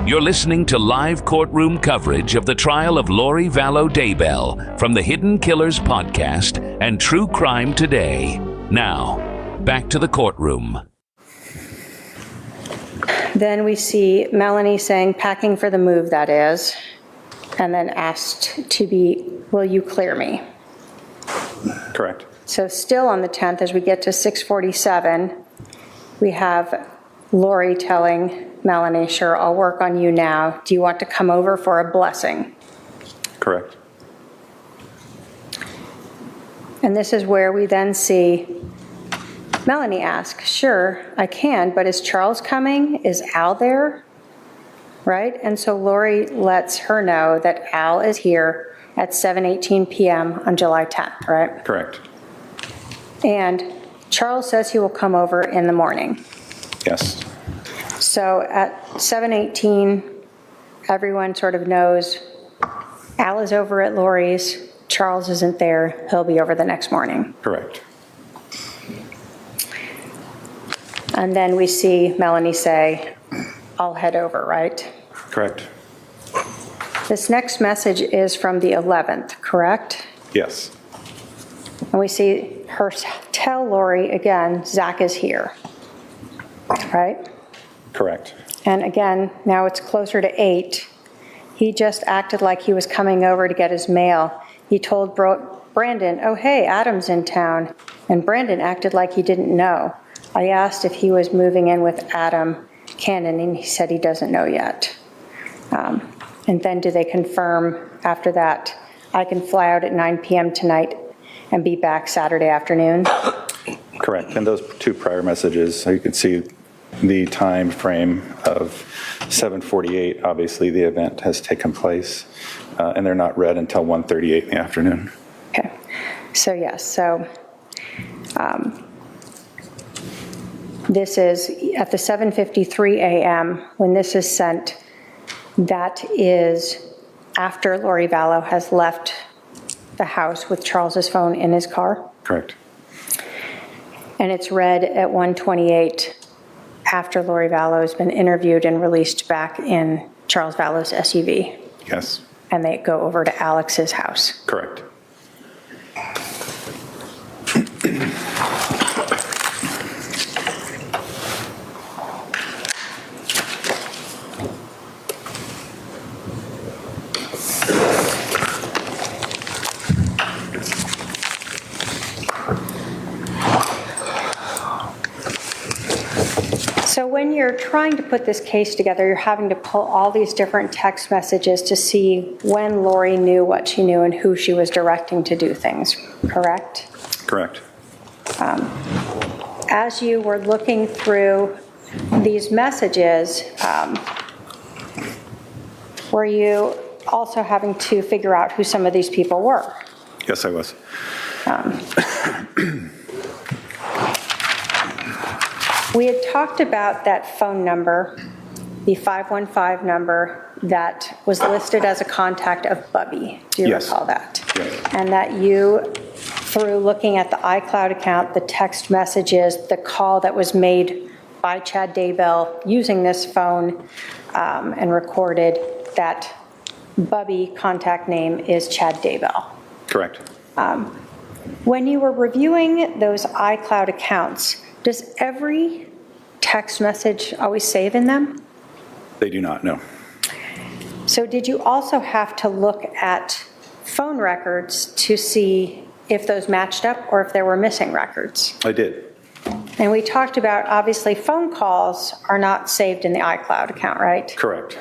You're listening to live courtroom coverage of the trial of Lori Vallow Daybell from the Hidden Killers podcast and True Crime Today. Now, back to the courtroom. Then we see Melanie saying, packing for the move, that is, and then asked to be, will you clear me? Correct. So still on the 10th, as we get to 6:47, we have Lori telling Melanie, sure, I'll work on you now. Do you want to come over for a blessing? Correct. And this is where we then see Melanie ask, sure, I can, but is Charles coming? Is Al there? Right? And so Lori lets her know that Al is here at 7:18 p.m. on July 10th, right? Correct. And Charles says he will come over in the morning. Yes. So at 7:18, everyone sort of knows Al is over at Lori's, Charles isn't there, he'll be over the next morning. Correct. And then we see Melanie say, I'll head over, right? Correct. This next message is from the 11th, correct? Yes. And we see her tell Lori again, Zach is here, right? Correct. And again, now it's closer to 8. He just acted like he was coming over to get his mail. He told Brandon, oh, hey, Adam's in town. And Brandon acted like he didn't know. I asked if he was moving in with Adam Cannon, and he said he doesn't know yet. And then do they confirm after that, I can fly out at 9 p.m. tonight and be back Saturday afternoon? Correct. And those two prior messages, so you can see the time frame of 7:48. Obviously, the event has taken place, and they're not read until 1:38 in the afternoon. Okay. So, yes. So, this is at the 7:53 a.m. when this is sent. That is after Lori Vallow has left the house with Charles's phone in his car. Correct. And it's read at 1:28 after Lori Vallow has been interviewed and released back in Charles Vallow's SUV. Yes. And they go over to Alex's house. Correct. So when you're trying to put this case together, you're having to pull all these different text messages to see when Lori knew what she knew and who she was directing to do things, correct? Correct. As you were looking through these messages, were you also having to figure out who some of these people were? Yes, I was. We had talked about that phone number, the 515 number that was listed as a contact of Bubby. Do you Yes. recall that? Yes. And that you, through looking at the iCloud account, the text messages, the call that was made by Chad Daybell using this phone and recorded, that Bubby contact name is Chad Daybell. Correct. When you were reviewing those iCloud accounts, does every text message always save in them? They do not, no. So did you also have to look at phone records to see if those matched up or if there were missing records? I did. And we talked about, obviously, phone calls are not saved in the iCloud account, right? Correct.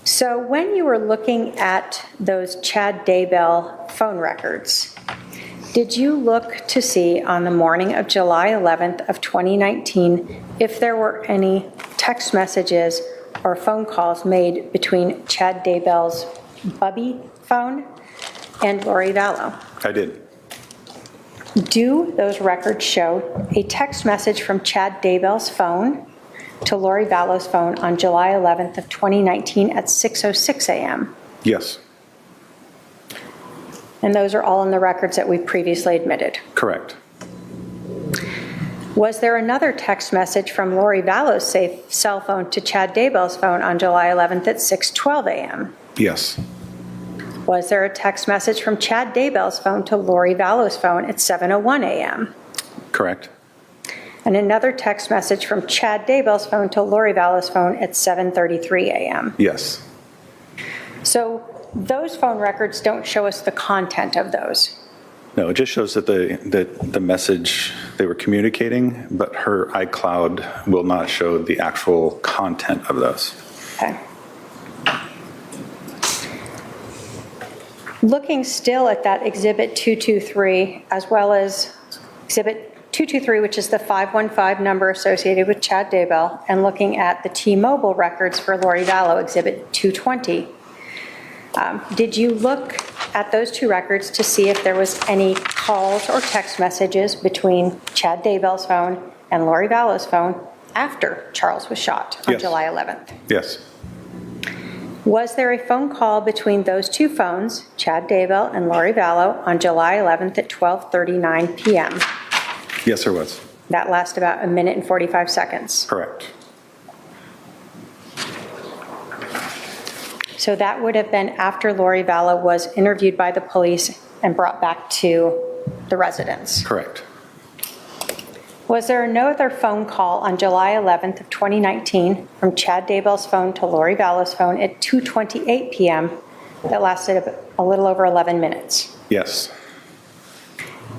So when you were looking at those Chad Daybell phone records, did you look to see on the morning of July 11th of 2019 if there were any text messages or phone calls made between Chad Daybell's Bubby phone and Lori Vallow? I did. Do those records show a text message from Chad Daybell's phone to Lori Vallow's phone on July 11th of 2019 at 6:06 a.m.? Yes. And those are all in the records that we previously admitted. Correct. Was there another text message from Lori Vallow's cell phone to Chad Daybell's phone on July 11th at 6:12 a.m.? Yes. Was there a text message from Chad Daybell's phone to Lori Vallow's phone at 7:01 a.m.? Correct. And another text message from Chad Daybell's phone to Lori Vallow's phone at 7:33 a.m. Yes. So those phone records don't show us the content of those. No, it just shows that the message they were communicating, but her iCloud will not show the actual content of those. Okay. Looking still at that Exhibit 223, as well as Exhibit 223, which is the 515 number associated with Chad Daybell, and looking at the T-Mobile records for Lori Vallow, Exhibit 220, did you look at those two records to see if there was any calls or text messages between Chad Daybell's phone and Lori Vallow's phone after Charles was shot on Yes. July 11th? Yes. Was there a phone call between those two phones, Chad Daybell and Lori Vallow, on July 11th at 12:39 p.m.? Yes, there was. That lasted about 1 minute and 45 seconds. Correct. So that would have been after Lori Vallow was interviewed by the police and brought back to the residence. Correct. Was there no other phone call on July 11th of 2019 from Chad Daybell's phone to Lori Vallow's phone at 2:28 p.m. that lasted a little over 11 minutes? Yes.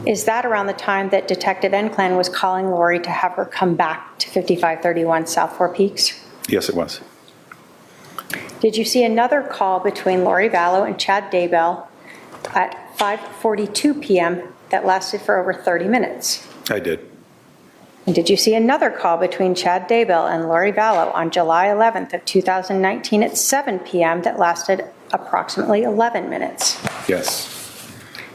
Is that around the time that Detective Enclan was calling Lori to have her come back to 5531 South Four Peaks? Yes, it was. Did you see another call between Lori Vallow and Chad Daybell at 5:42 p.m. that lasted for over 30 minutes? I did. And did you see another call between Chad Daybell and Lori Vallow on July 11th of 2019 at 7 p.m. that lasted approximately 11 minutes? Yes.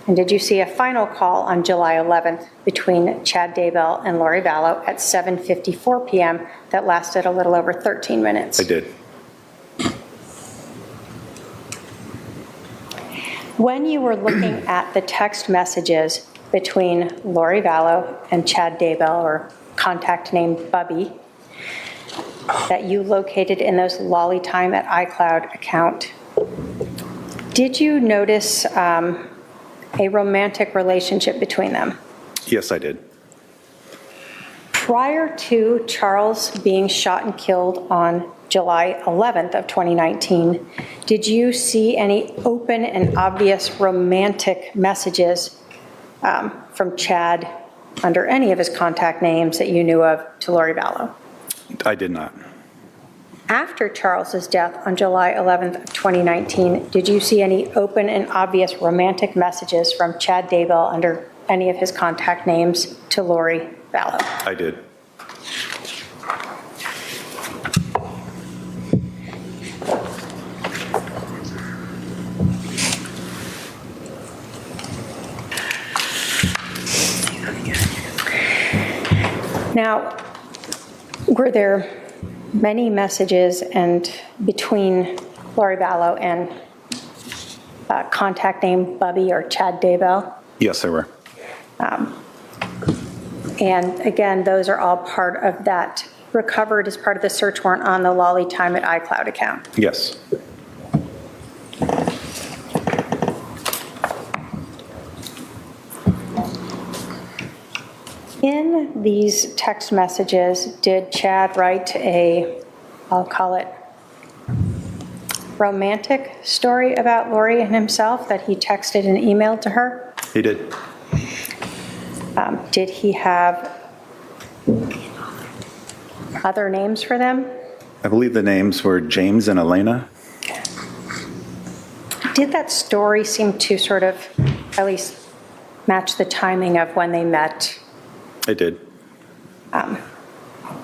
And did you see a final call on July 11th between Chad Daybell and Lori Vallow at 7:54 p.m. that lasted a little over 13 minutes? I did. When you were looking at the text messages between Lori Vallow and Chad Daybell, or contact name Bubby, that you located in those Lolly Time at iCloud account, did you notice a romantic relationship between them? Yes, I did. Prior to Charles being shot and killed on July 11th of 2019, did you see any open and obvious romantic messages from Chad under any of his contact names that you knew of to Lori Vallow? I did not. After Charles's death on July 11th of 2019, did you see any open and obvious romantic messages from Chad Daybell under any of his contact names to Lori Vallow? I did. Now, were there many messages and between Lori Vallow and contact name Bubby or Chad Daybell? Yes, there were. And again, those are all part of that, recovered as part of the search warrant on the Lolly Time at iCloud account. Yes. In these text messages, did Chad write a, I'll call it, romantic story about Lori and himself that he texted and emailed to her? He did. Did he have other names for them? I believe the names were James and Elena. Did that story seem to sort of at least match the timing of when they met? I did.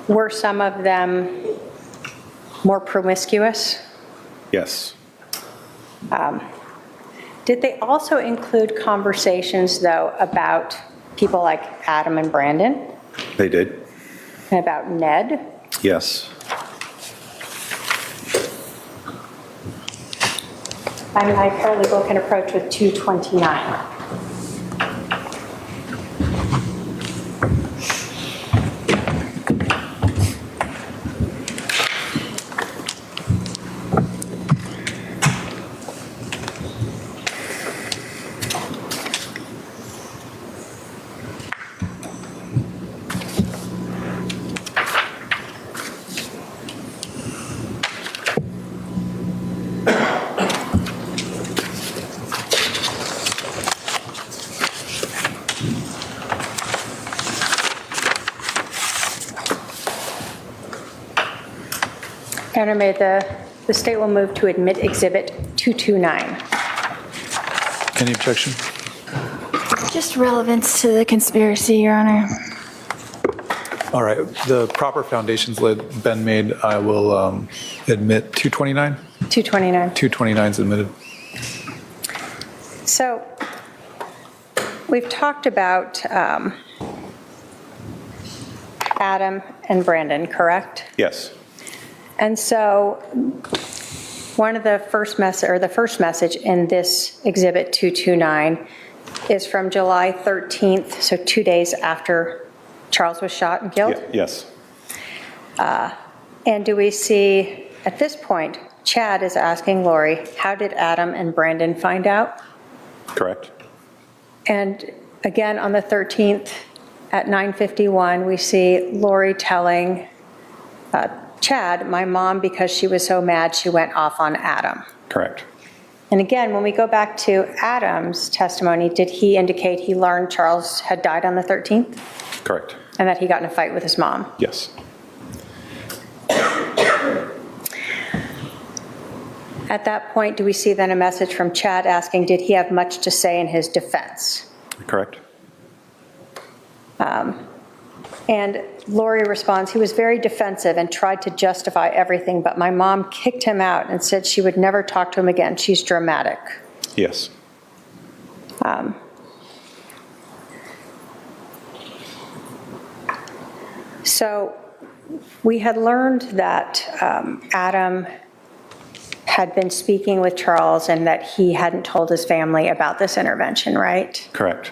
Were some of them more promiscuous? Yes. Did they also include conversations, though, about people like Adam and Brandon? They did. And about Ned? Yes. My paralegal can approach with 229. And I made the state will move to admit Exhibit 229. Any objection? Just relevance to the conspiracy, Your Honor. All right, the proper foundation's been made. I will admit 229. 229. 229 is admitted. So we've talked about Adam and Brandon, correct? Yes. And so one of the first message in this Exhibit 229 is from July 13th, so 2 days after Charles was shot and killed. Yes. And do we see, at this point, Chad is asking Lori, how did Adam and Brandon find out? Correct. And again, on the 13th at 9:51, we see Lori telling Chad, my mom, because she was so mad, she went off on Adam. Correct. And again, when we go back to Adam's testimony, did he indicate he learned Charles had died on the 13th? Correct. And that he got in a fight with his mom? Yes. At that point, do we see then a message from Chad asking, did he have much to say in his defense? Correct. And Lori responds, he was very defensive and tried to justify everything, but my mom kicked him out and said she would never talk to him again. She's dramatic. Yes. So we had learned that Adam had been speaking with Charles and that he hadn't told his family about this intervention, right? Correct.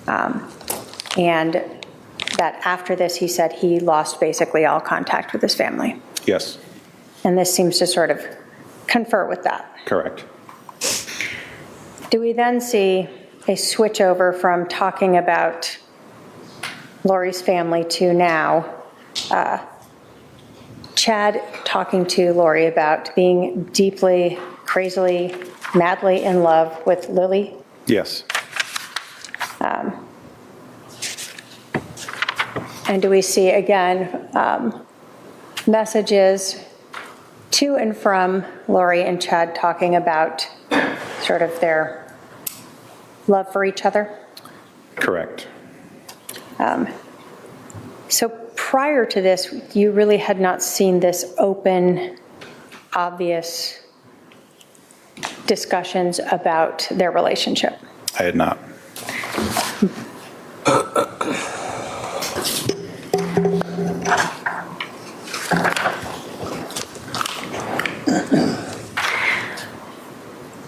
And that after this, he said he lost basically all contact with his family. Yes. And this seems to sort of confer with that. Correct. Do we then see a switch over from talking about Lori's family to now Chad talking to Lori about being deeply, crazily, madly in love with Lily? Yes. And do we see, again, messages to and from Lori and Chad talking about sort of their love for each other? Correct. So prior to this, you really had not seen this open, obvious discussions about their relationship. I had not.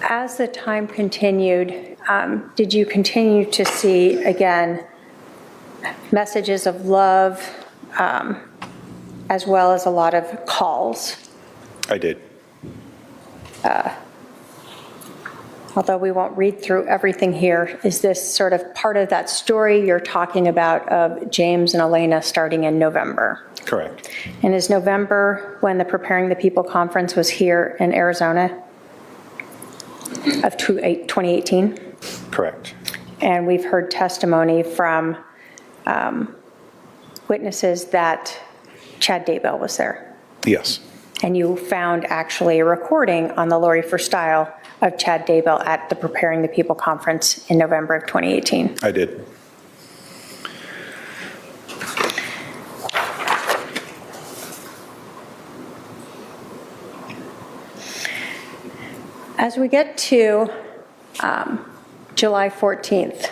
As the time continued, did you continue to see, again, messages of love, as well as a lot of calls? I did. Although we won't read through everything here, is this sort of part of that story you're talking about of James and Elena starting in November? Correct. And is November when the Preparing the People conference was here in Arizona of 2018? Correct. And we've heard testimony from witnesses that Chad Daybell was there. Yes. And you found actually a recording on the Lori for Style of Chad Daybell at the Preparing the People conference in November of 2018. I did. As we get to July 14th,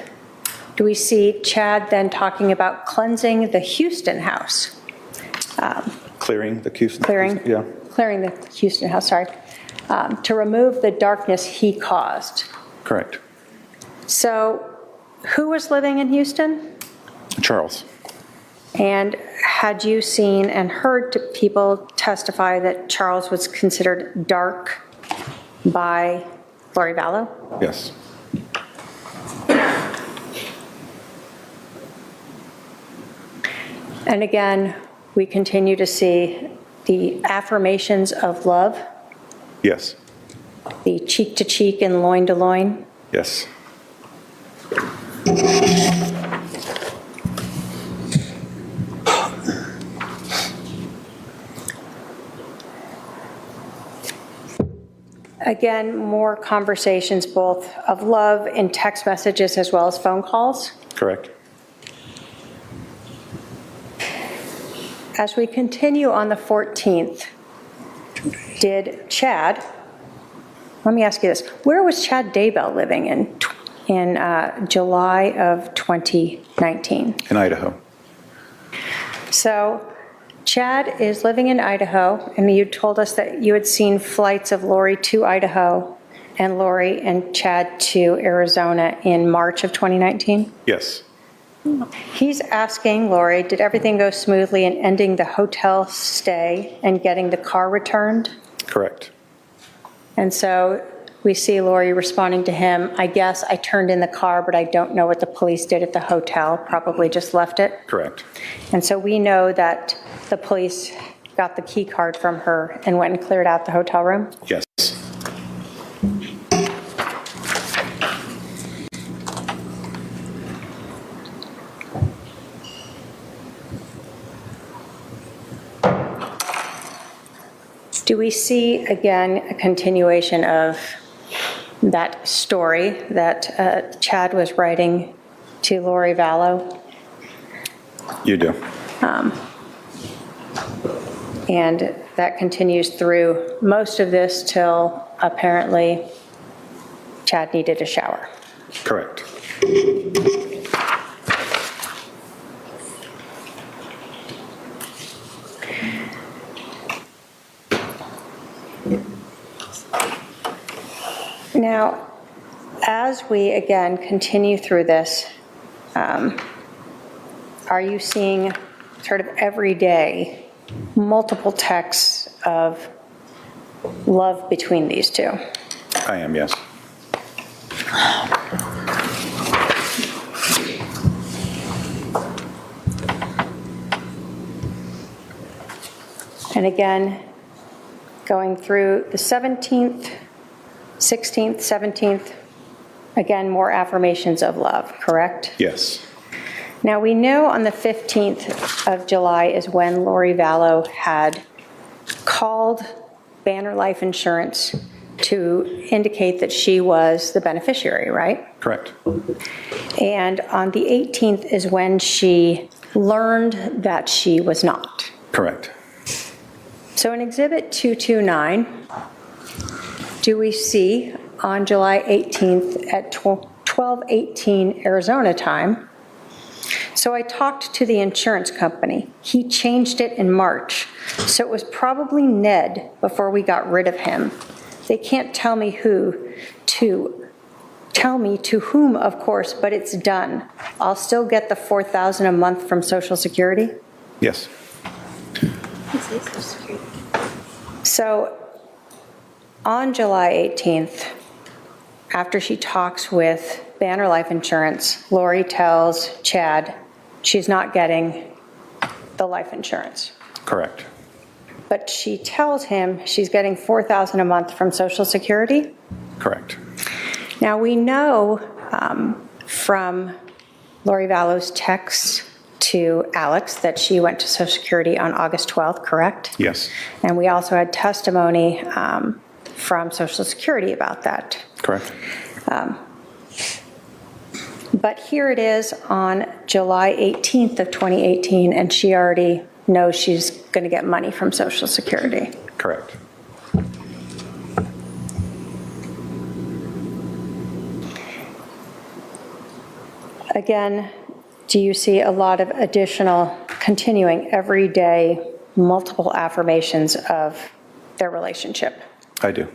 do we see Chad then talking about cleansing the Houston house? Clearing the Houston. Clearing? Yeah. Clearing the Houston house, sorry. To remove the darkness he caused. Correct. So who was living in Houston? Charles. And had you seen and heard people testify that Charles was considered dark by Lori Vallow? Yes. And again, we continue to see the affirmations of love, Yes. the cheek to cheek and loin to loin. Yes. Again, more conversations, both of love in text messages as well as phone calls. Correct. As we continue on the 14th, did Chad, let me ask you this, where was Chad Daybell living in July of 2019? In Idaho. So Chad is living in Idaho, and you told us that you had seen flights of Lori to Idaho and Lori and Chad to Arizona in March of 2019? Yes. He's asking Lori, did everything go smoothly in ending the hotel stay and getting the car returned? Correct. And so we see Lori responding to him, I guess I turned in the car, but I don't know what the police did at the hotel, probably just left it. Correct. And so we know that the police got the key card from her and went and cleared out the hotel room? Yes. Do we see, again, a continuation of that story that Chad was writing to Lori Vallow? You do. And that continues through most of this till apparently Chad needed a shower. Correct. Now, as we again continue through this, are you seeing sort of every day multiple texts of love between these two? I am, yes. And again, going through the 17th, 16th, 17th, again, more affirmations of love, correct? Yes. Now, we know on the 15th of July is when Lori Vallow had called Banner Life Insurance to indicate that she was the beneficiary, right? Correct. And on the 18th is when she learned that she was not. Correct. So in Exhibit 229, do we see on July 18th at 12:18 Arizona time? So I talked to the insurance company. He changed it in March. So it was probably Ned before we got rid of him. They can't tell me to whom, of course, but it's done. I'll still get the $4,000 a month from Social Security. Yes. So on July 18th, after she talks with Banner Life Insurance, Lori tells Chad she's not getting the life insurance. Correct. But she tells him she's getting $4,000 a month from Social Security. Correct. Now, we know from Lori Vallow's text to Alex that she went to Social Security on August 12th, correct? Yes. And we also had testimony from Social Security about that. Correct. But here it is on July 18th of 2018, and she already knows she's going to get money from Social Security. Correct. Again, do you see a lot of additional, continuing everyday, multiple affirmations of their relationship? I do.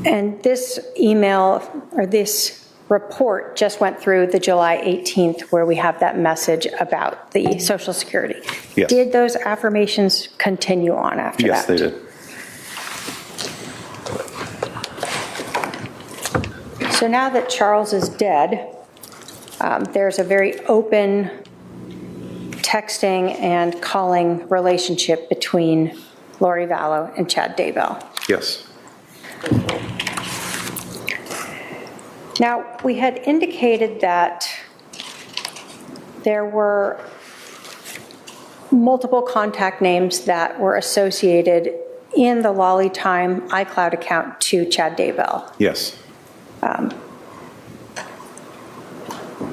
And this email, or this report, just went through the July 18th, where we have that message about the Social Security. Yes. Did those affirmations continue on after that? Yes, they did. So now that Charles is dead, there's a very open texting and calling relationship between Lori Vallow and Chad Daybell. Yes. Now, we had indicated that there were multiple contact names that were associated in the Lolly Time iCloud account to Chad Daybell. Yes.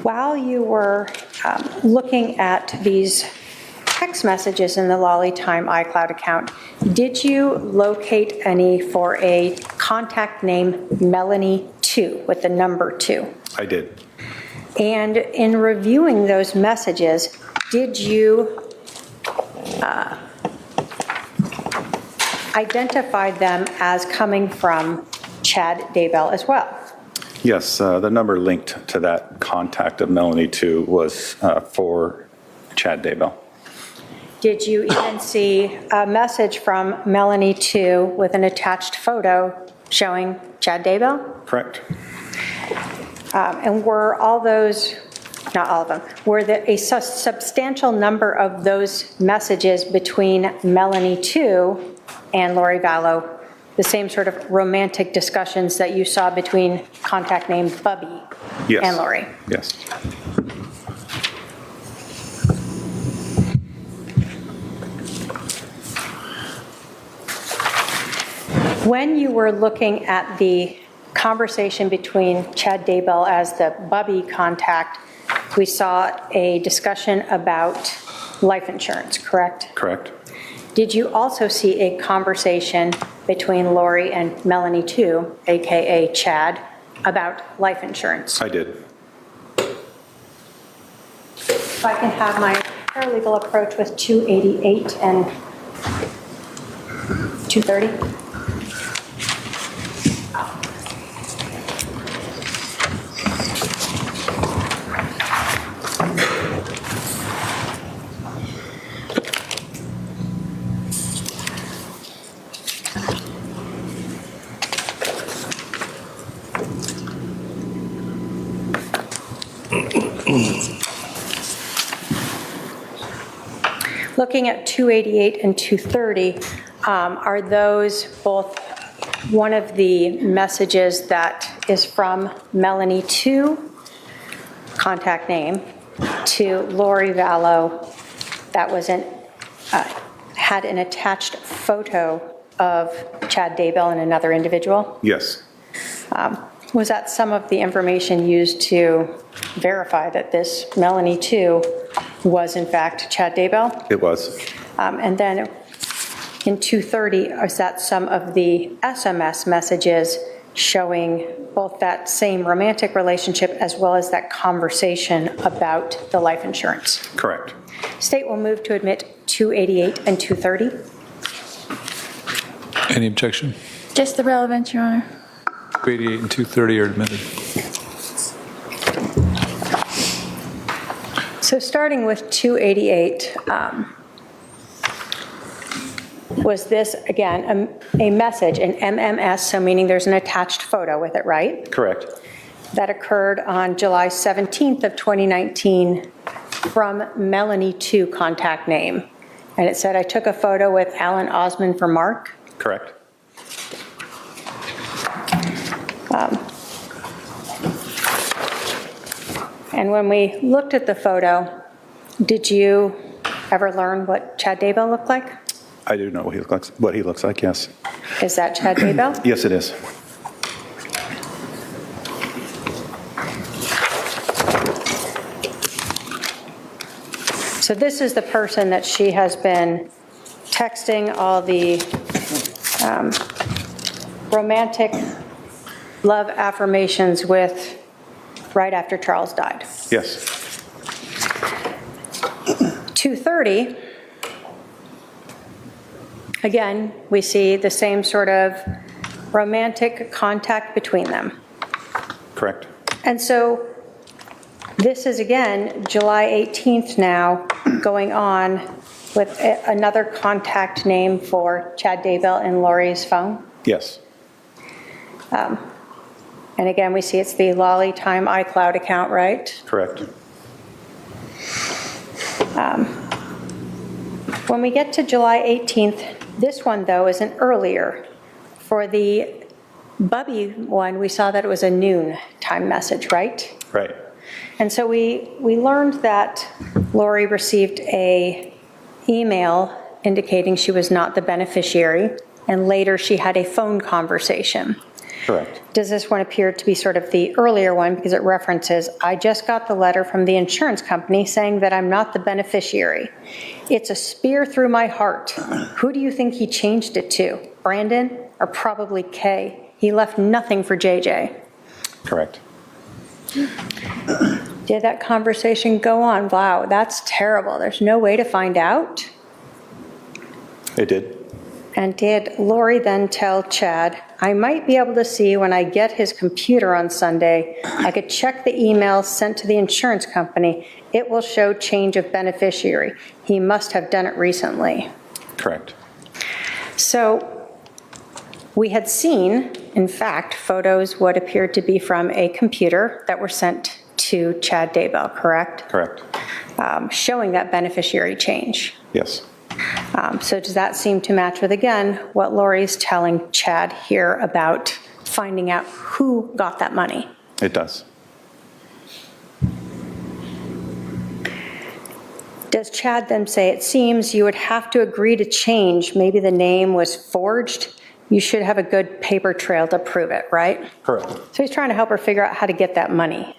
While you were looking at these text messages in the Lolly Time iCloud account, did you locate any for a contact name Melanie 2 with the number 2? I did. And in reviewing those messages, did you identify them as coming from Chad Daybell as well? Yes, the number linked to that contact of Melanie 2 was for Chad Daybell. Did you even see a message from Melanie 2 with an attached photo showing Chad Daybell? Correct. And were all those, not all of them, were there a substantial number of those messages between Melanie 2 and Lori Vallow, the same sort of romantic discussions that you saw between contact name Bubby Yes. and Lori? Yes. When you were looking at the conversation between Chad Daybell as the Bubby contact, we saw a discussion about life insurance, correct? Correct. Did you also see a conversation between Lori and Melanie 2, AKA Chad, about life insurance? I did. If I can have my paralegal approach with 288 and 230. Looking at 288 and 230, are those both one of the messages that is from Melanie 2, contact name, to Lori Vallow that was had an attached photo of Chad Daybell and another individual? Yes. Was that some of the information used to verify that this Melanie 2 was in fact Chad Daybell? It was. And then in 230, is that some of the SMS messages showing both that same romantic relationship as well as that conversation about the life insurance? Correct. State will move to admit 288 and 230. Any objection? Just the relevance, Your Honor. 288 and 230 are admitted. So starting with 288, was this, again, a message, an MMS, so meaning there's an attached photo with it, right? Correct. That occurred on July 17th of 2019 from Melanie 2 contact name. And it said, I took a photo with Alan Osmond for Mark. Correct. And when we looked at the photo, did you ever learn what Chad Daybell looked like? I do know what he looks like, yes. Is that Chad Daybell? Yes, it is. So this is the person that she has been texting all the romantic love affirmations with right after Charles died. Yes. 230, again, we see the same sort of romantic contact between them. Correct. And so this is, again, July 18th now, going on with another contact name for Chad Daybell in Lori's phone. Yes. And again, we see it's the Lolly Time iCloud account, right? Correct. When we get to July 18th, this one, though, is an earlier. For the Bubby one, we saw that it was a noon time message, right? Right. And so we learned that Lori received a email indicating she was not the beneficiary, and later she had a phone conversation. Correct. Does this one appear to be sort of the earlier one because it references, I just got the letter from the insurance company saying that I'm not the beneficiary. It's a spear through my heart. Who do you think he changed it to? Brandon or probably Kay? He left nothing for JJ. Correct. Did that conversation go on? Wow, that's terrible. There's no way to find out. It did. And did Lori then tell Chad, I might be able to see when I get his computer on Sunday, I could check the emails sent to the insurance company. It will show change of beneficiary. He must have done it recently. Correct. So we had seen, in fact, photos what appeared to be from a computer that were sent to Chad Daybell, correct? Correct. Showing that beneficiary change. Yes. So does that seem to match with, again, what Lori's telling Chad here about finding out who got that money? It does. Does Chad then say, it seems you would have to agree to change, maybe the name was forged, you should have a good paper trail to prove it, right? Correct. So he's trying to help her figure out how to get that money.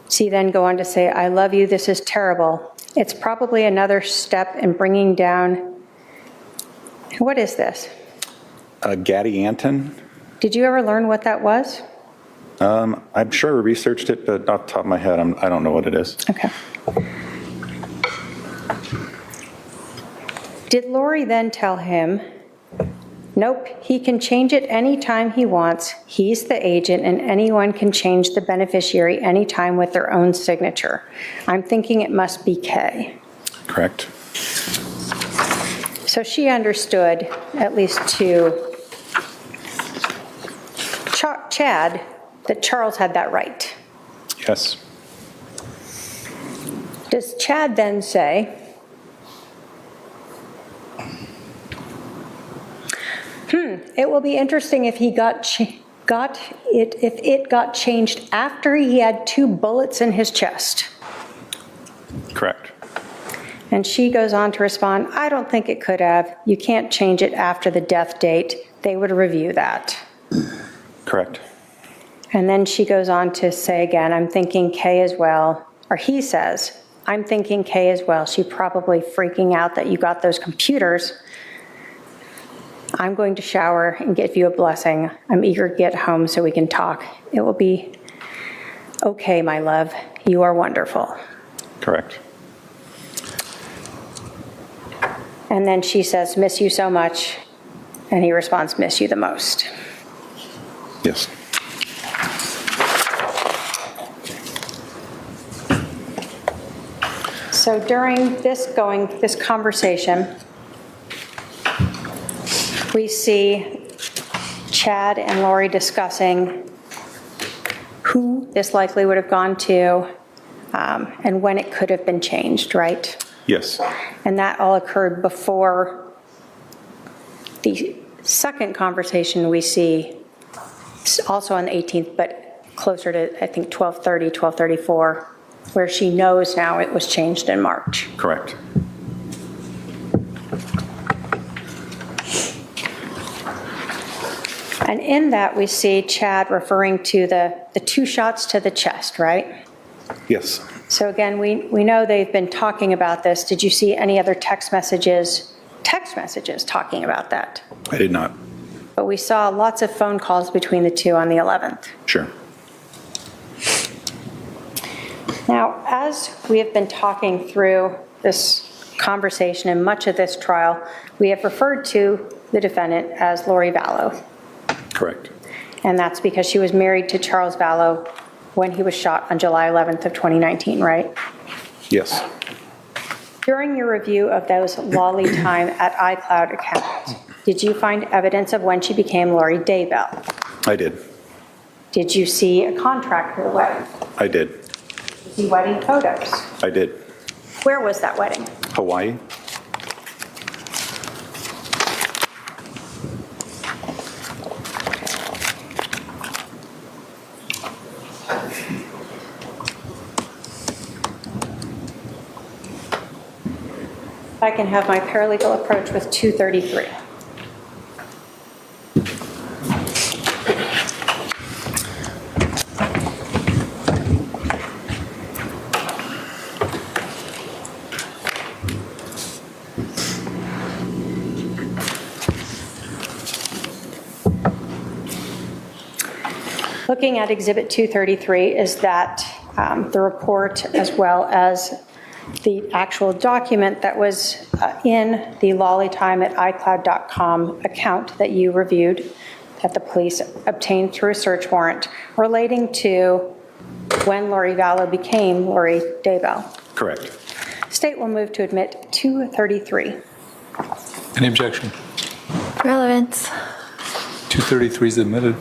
So you then go on to say, I love you, this is terrible. It's probably another step in bringing down, what is this? Gaddy Anton. Did you ever learn what that was? I'm sure I researched it, but off the top of my head, I don't know what it is. Okay. Did Lori then tell him, nope, he can change it anytime he wants. He's the agent and anyone can change the beneficiary anytime with their own signature. I'm thinking it must be Kay. Correct. So she understood, at least to Chad, that Charles had that right. Yes. Does Chad then say, it will be interesting if he if it got changed after he had 2 bullets in his chest. Correct. And she goes on to respond, I don't think it could have. You can't change it after the death date. They would review that. Correct. And then she goes on to say again, I'm thinking Kay as well. Or he says, I'm thinking Kay as well. She probably freaking out that you got those computers. I'm going to shower and give you a blessing. I'm eager to get home so we can talk. It will be okay, my love. You are wonderful. Correct. And then she says, miss you so much. And he responds, miss you the most. Yes. So during this conversation, we see Chad and Lori discussing who this likely would have gone to and when it could have been changed, right? Yes. And that all occurred before the second conversation we see, also on the 18th, but closer to, I think, 12:30, 12:34, where she knows now it was changed in March. Correct. And in that, we see Chad referring to the 2 shots to the chest, right? Yes. So again, we know they've been talking about this. Did you see any other text messages talking about that? I did not. But we saw lots of phone calls between the 2 on the 11th. Sure. Now, as we have been talking through this conversation and much of this trial, we have referred to the defendant as Lori Vallow. Correct. And that's because she was married to Charles Vallow when he was shot on July 11th of 2019, right? Yes. During your review of those Lolly time at iCloud accounts, did you find evidence of when she became Lori Daybell? I did. Did you see a contract for the wedding? I did. Did you see wedding photos? I did. Where was that wedding? Hawaii. I can have my paralegal approach with 233. Looking at Exhibit 233 is that the report as well as the actual document that was in the lollytime@icloud.com account that you reviewed, that the police obtained through a search warrant relating to when Lori Vallow became Lori Daybell. Correct. State will move to admit 233. Any objection? Relevance. 233 is admitted.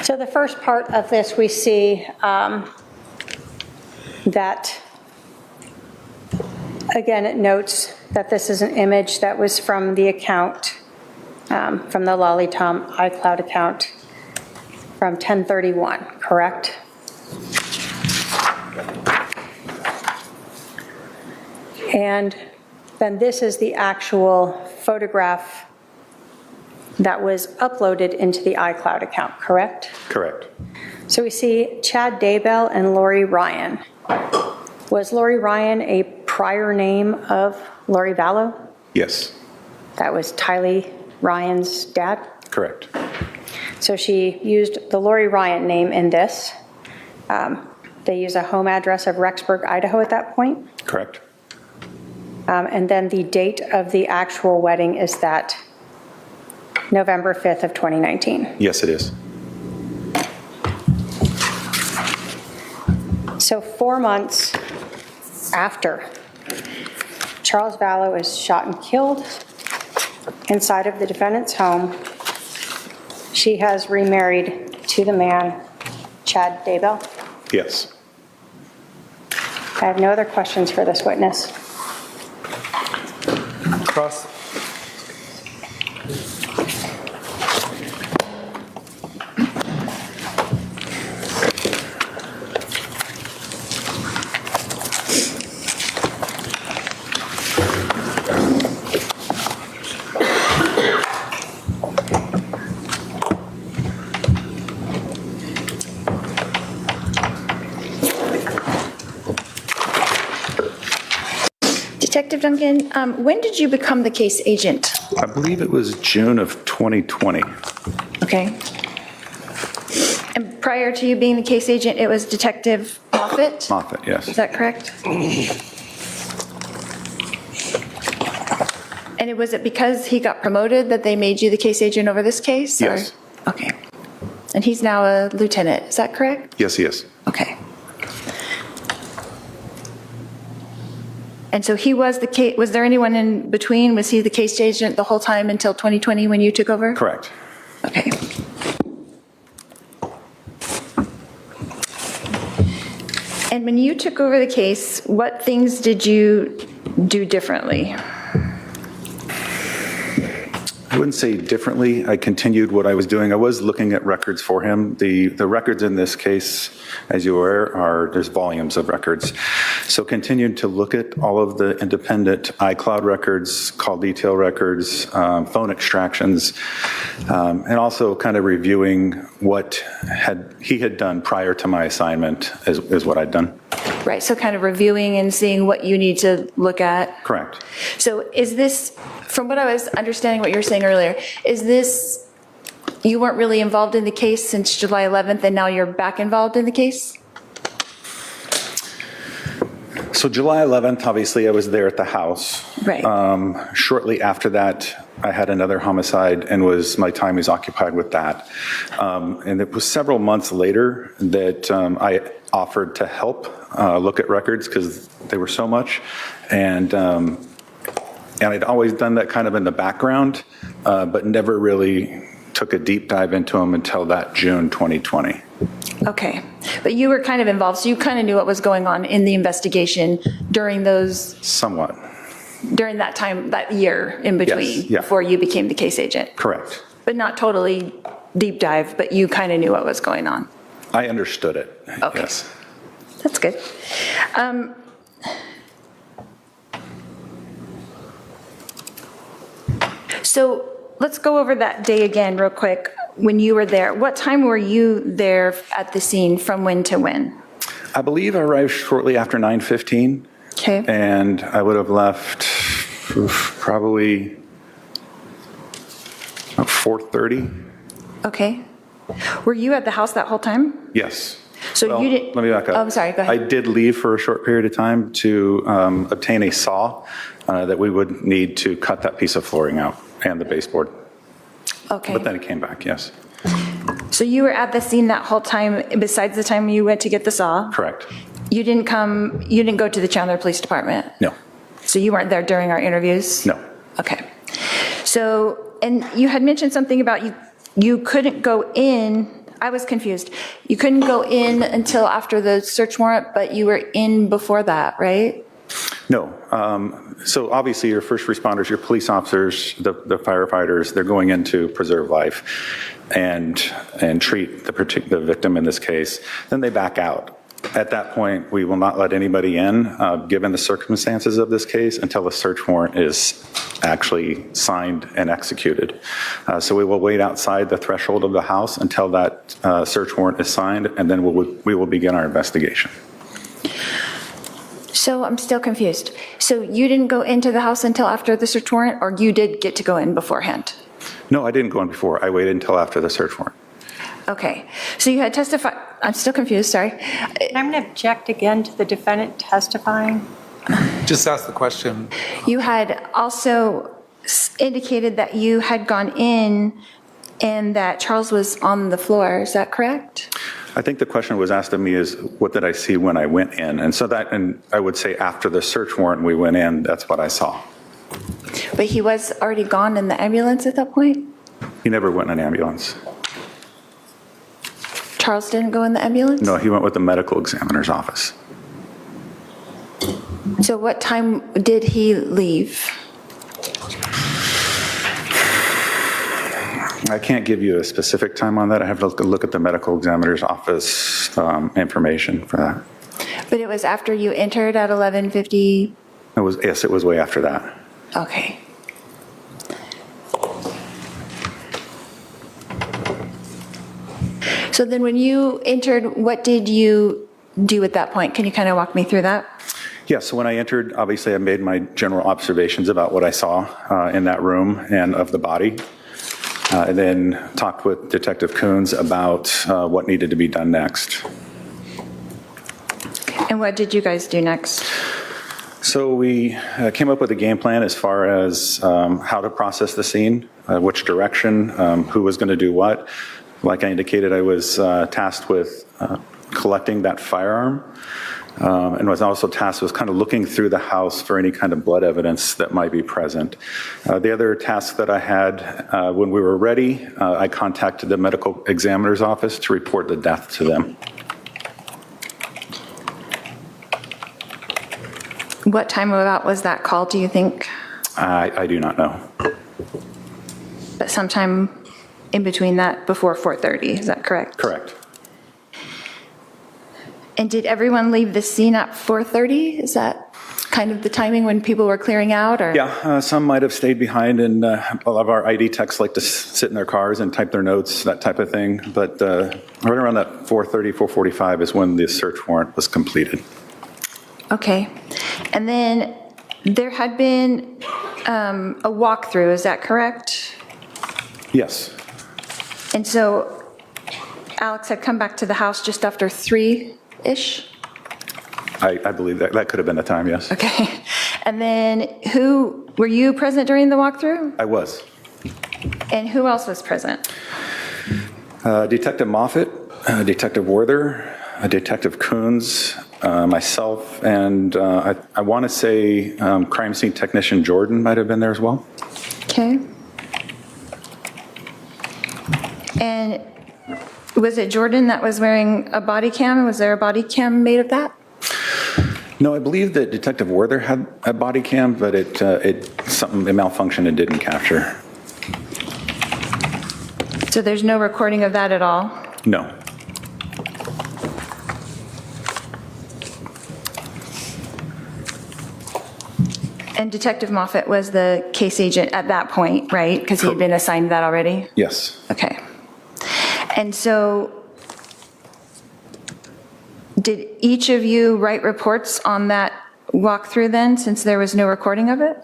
So the first part of this, we see that, again, it notes that this is an image that was from the account, from the Lollytom iCloud account from 10/31, correct? And then this is the actual photograph that was uploaded into the iCloud account, correct? Correct. So we see Chad Daybell and Lori Ryan. Was Lori Ryan a prior name of Lori Vallow? Yes. That was Tylee Ryan's dad? Correct. So she used the Lori Ryan name in this. They use a home address of Rexburg, Idaho at that point. Correct. And then the date of the actual wedding is that November 5th of 2019. Yes, it is. So 4 months after Charles Vallow is shot and killed inside of the defendant's home, she has remarried to the man, Chad Daybell. Yes. I have no other questions for this witness. Cross. Detective Duncan, when did you become the case agent? I believe it was June of 2020. Okay. And prior to you being the case agent, it was Detective Moffett? Moffett, yes. Is that correct? And was it because he got promoted that they made you the case agent over this case? Yes. Okay. And he's now a lieutenant, is that correct? Yes, he is. Okay. And so he was the case, was there anyone in between? Was he the case agent the whole time until 2020 when you took over? Correct. Okay. And when you took over the case, what things did you do differently? I wouldn't say differently. I continued what I was doing. I was looking at records for him. The records in this case, as you are, there's volumes of records. So continued to look at all of the independent iCloud records, call detail records, phone extractions, and also kind of reviewing what he had done prior to my assignment is what I'd done. Right, so kind of reviewing and seeing what you need to look at. Correct. So is this, from what I was understanding what you were saying earlier, is this, you weren't really involved in the case since July 11th and now you're back involved in the case? So July 11th, obviously, I was there at the house. Right. Shortly after that, I had another homicide and my time was occupied with that. And it was several months later that I offered to help look at records because they were so much. And I'd always done that kind of in the background, but never really took a deep dive into them until that June 2020. Okay, but you were kind of involved, so you kind of knew what was going on in the investigation during those, Somewhat. during that time, that year in between, yeah. before you became the case agent? Correct. But not totally deep dive, but you kind of knew what was going on? I understood it. Okay. Yes. That's good. So let's go over that day again real quick. When you were there, what time were you there at the scene, from when to when? I believe I arrived shortly after 9:15. Okay. And I would have left probably about 4:30. Okay. Were you at the house that whole time? Yes. So Well, you didn't. Let me back up. Oh, I'm sorry, go I ahead. did leave for a short period of time to obtain a saw that we would need to cut that piece of flooring out and the baseboard. Okay. But then it came back, yes. So you were at the scene that whole time, besides the time you went to get the saw? Correct. You didn't go to the Chandler Police Department? No. So you weren't there during our interviews? No. Okay. So, and you had mentioned something about you couldn't go in. I was confused. You couldn't go in until after the search warrant, but you were in before that, right? No. So obviously your first responders, your police officers, the firefighters, they're going in to preserve life and treat the victim in this case. Then they back out. At that point, we will not let anybody in, given the circumstances of this case, until the search warrant is actually signed and executed. So we will wait outside the threshold of the house until that search warrant is signed, and then we will begin our investigation. So I'm still confused. So you didn't go into the house until after the search warrant, or you did get to go in beforehand? No, I didn't go in before. I waited until after the search warrant. Okay. So you had testified. I'm still confused, sorry. I'm going to object again to the defendant testifying. Just ask the question. You had also indicated that you had gone in and that Charles was on the floor. Is that correct? I think the question was asked of me is, what did I see when I went in? And so that, and I would say after the search warrant we went in, that's what I saw. But he was already gone in the ambulance at that point? He never went in an ambulance. Charles didn't go in the ambulance? No, he went with the medical examiner's office. So what time did he leave? I can't give you a specific time on that. I have to look at the medical examiner's office information for that. But it was after you entered at 11:50? Yes, it was way after that. Okay. So then when you entered, what did you do at that point? Can you kind of walk me through that? Yeah, so when I entered, obviously I made my general observations about what I saw in that room and of the body. And then talked with Detective Coons about what needed to be done next. And what did you guys do next? So we came up with a game plan as far as how to process the scene, which direction, who was going to do what. Like I indicated, I was tasked with collecting that firearm and was also tasked with kind of looking through the house for any kind of blood evidence that might be present. The other task that I had, when we were ready, I contacted the medical examiner's office to report the death to them. What time about was that call, do you think? I do not know. But sometime in between that, before 4:30, is that correct? Correct. And did everyone leave the scene at 4:30? Is that kind of the timing when people were clearing out, or? Yeah, some might have stayed behind, and a lot of our ID techs like to sit in their cars and type their notes, that type of thing. But right around that 4:30, 4:45 is when the search warrant was completed. Okay. And then there had been a walkthrough, is that correct? Yes. And so Alex had come back to the house just after 3-ish? I believe that could have been the time, yes. Okay. And then were you present during the walkthrough? I was. And who else was present? Detective Moffitt, Detective Werther, Detective Coons, myself, and I want to say crime scene technician Jordan might have been there as well. Okay. And was it Jordan that was wearing a body cam? Was there a body cam made of that? No, I believe that Detective Werther had a body cam, but it malfunctioned and didn't capture. So there's no recording of that at all? No. And Detective Moffett was the case agent at that point, right? Because he had been assigned that already? Yes. Okay. And so did each of you write reports on that walkthrough then, since there was no recording of it?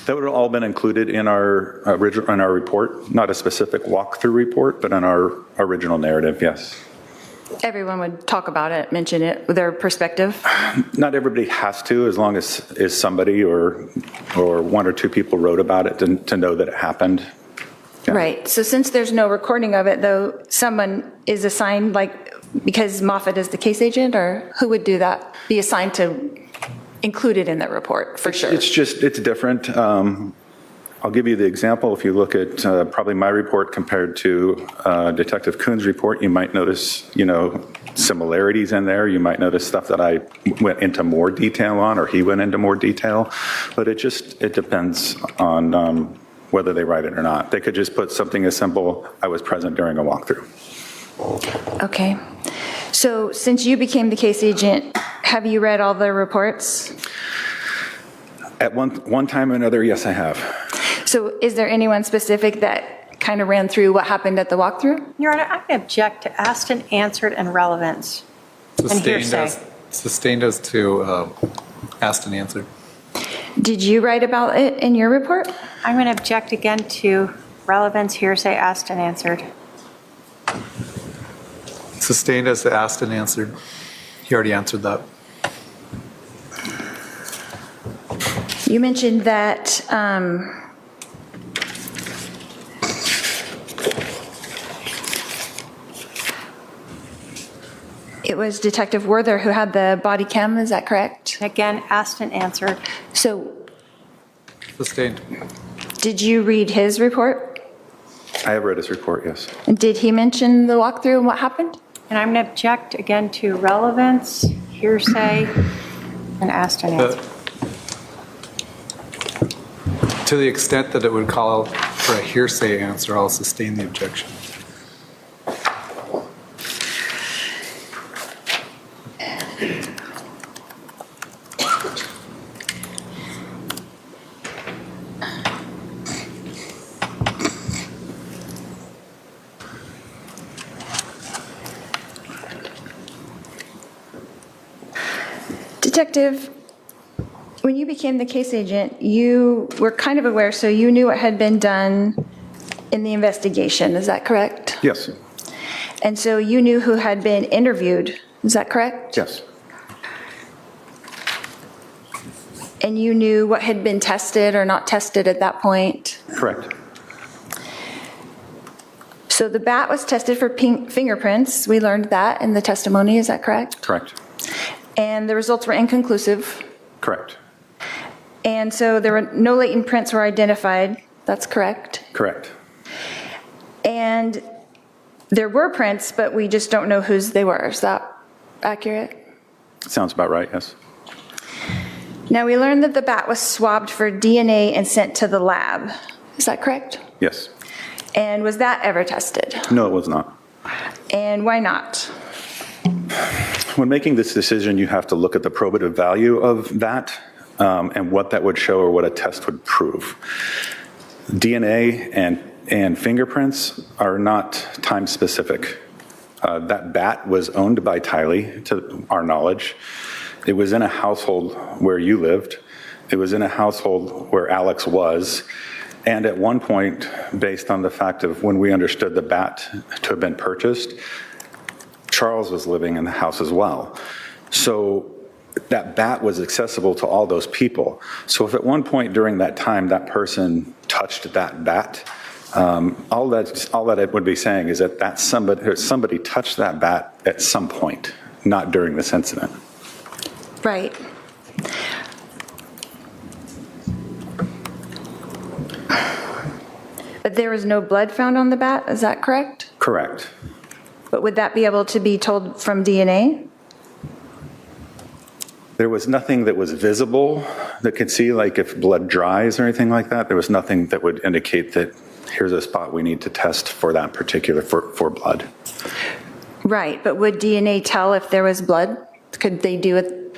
That would have all been included in our original, in our report, not a specific walkthrough report, but in our original narrative, yes. Everyone would talk about it, mention it, their perspective? Not everybody has to, as long as somebody or one or two people wrote about it to know that it happened. Yeah. Right. So since there's no recording of it, though, someone is assigned, like, because Moffett is the case agent, or who would do that? Be assigned to include it in the report, for sure? It's different. I'll give you the example. If you look at probably my report compared to Detective Kuhn's report, you might notice, similarities in there. You might notice stuff that I went into more detail on, or he went into more detail. But it depends on whether they write it or not. They could just put something as simple, I was present during a walkthrough. Okay. So since you became the case agent, have you read all the reports? At one time or another, yes, I have. So is there anyone specific that kind of ran through what happened at the walkthrough? Your Honor, I object to asked and answered and relevance and hearsay. Sustained as to asked and answered. Did you write about it in your report? I'm going to object again to relevance, hearsay, asked and answered. Sustained as to asked and answered. He already answered that. You mentioned that it was Detective Werther who had the body cam, is that correct? Again, asked and answered. So Sustained. did you read his report? I have read his report, yes. And did he mention the walkthrough and what happened? And I'm going to object again to relevance, hearsay, and asked and answered. To the extent that it would call for a hearsay answer, I'll sustain the objection. Detective, when you became the case agent, you were kind of aware, so you knew what had been done in the investigation, is that correct? Yes. And so you knew who had been interviewed, is that correct? Yes. And you knew what had been tested or not tested at that point? Correct. So the bat was tested for fingerprints, we learned that in the testimony, is that correct? Correct. And the results were inconclusive? Correct. And so there were no latent prints were identified, that's correct? Correct. And there were prints, but we just don't know whose they were. Is that accurate? Sounds about right, yes. Now, we learned that the bat was swabbed for DNA and sent to the lab. Is that correct? Yes. And was that ever tested? No, it was not. And why not? When making this decision, you have to look at the probative value of that and what that would show or what a test would prove. DNA and fingerprints are not time specific. That bat was owned by Tylee, to our knowledge. It was in a household where you lived. It was in a household where Alex was. And at one point, based on the fact of when we understood the bat to have been purchased, Charles was living in the house as well. So that bat was accessible to all those people. So if at one point during that time that person touched that bat, all that it would be saying is that somebody touched that bat at some point, not during this incident. Right. But there was no blood found on the bat, is that correct? Correct. But would that be able to be told from DNA? There was nothing that was visible that could see, like if blood dries or anything like that. There was nothing that would indicate that here's a spot we need to test for that particular, for blood. Right, but would DNA tell if there was blood? Could they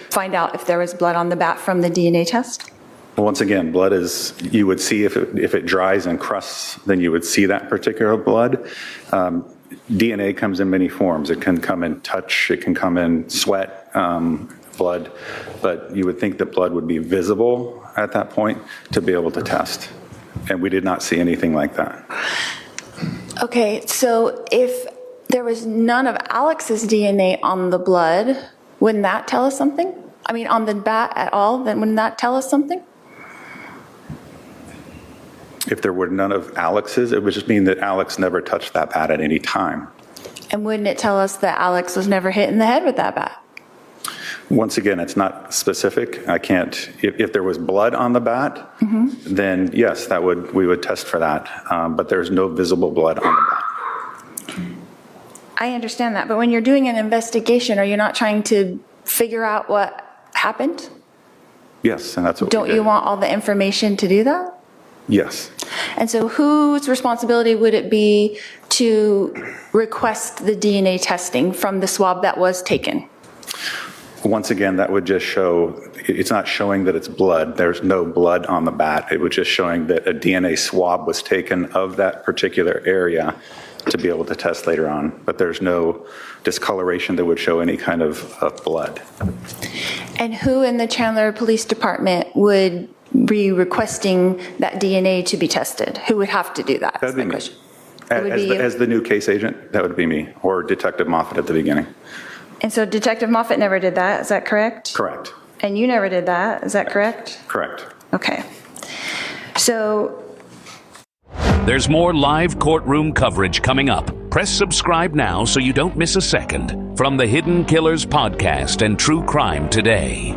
find out if there was blood on the bat from the DNA test? Once again, blood is, you would see if it dries and crusts, then you would see that particular blood. DNA comes in many forms. It can come in touch, it can come in sweat, blood, but you would think that blood would be visible at that point to be able to test. And we did not see anything like that. Okay, so if there was none of Alex's DNA on the blood, wouldn't that tell us something? I mean, on the bat at all, then wouldn't that tell us something? If there were none of Alex's, it would just mean that Alex never touched that bat at any time. And wouldn't it tell us that Alex was never hit in the head with that bat? Once again, it's not specific. I can't, if there was blood on the bat, then yes, we would test for that. But there's no visible blood on the bat. I understand that, but when you're doing an investigation, are you not trying to figure out what happened? Yes, and that's what we Don't did. you want all the information to do that? Yes. And so whose responsibility would it be to request the DNA testing from the swab that was taken? Once again, that would just show, it's not showing that it's blood. There's no blood on the bat. It was just showing that a DNA swab was taken of that particular area to be able to test later on. But there's no discoloration that would show any kind of blood. And who in the Chandler Police Department would be requesting that DNA to be tested? Who would have to do that? That'd be me. It would be you? As the new case agent, that would be me, or Detective Moffat at the beginning. And so Detective Moffat never did that, is that correct? Correct. And you never did that, is that correct? Correct. Okay. So There's more live courtroom coverage coming up. Press subscribe now so you don't miss a second from the Hidden Killers podcast and True Crime Today.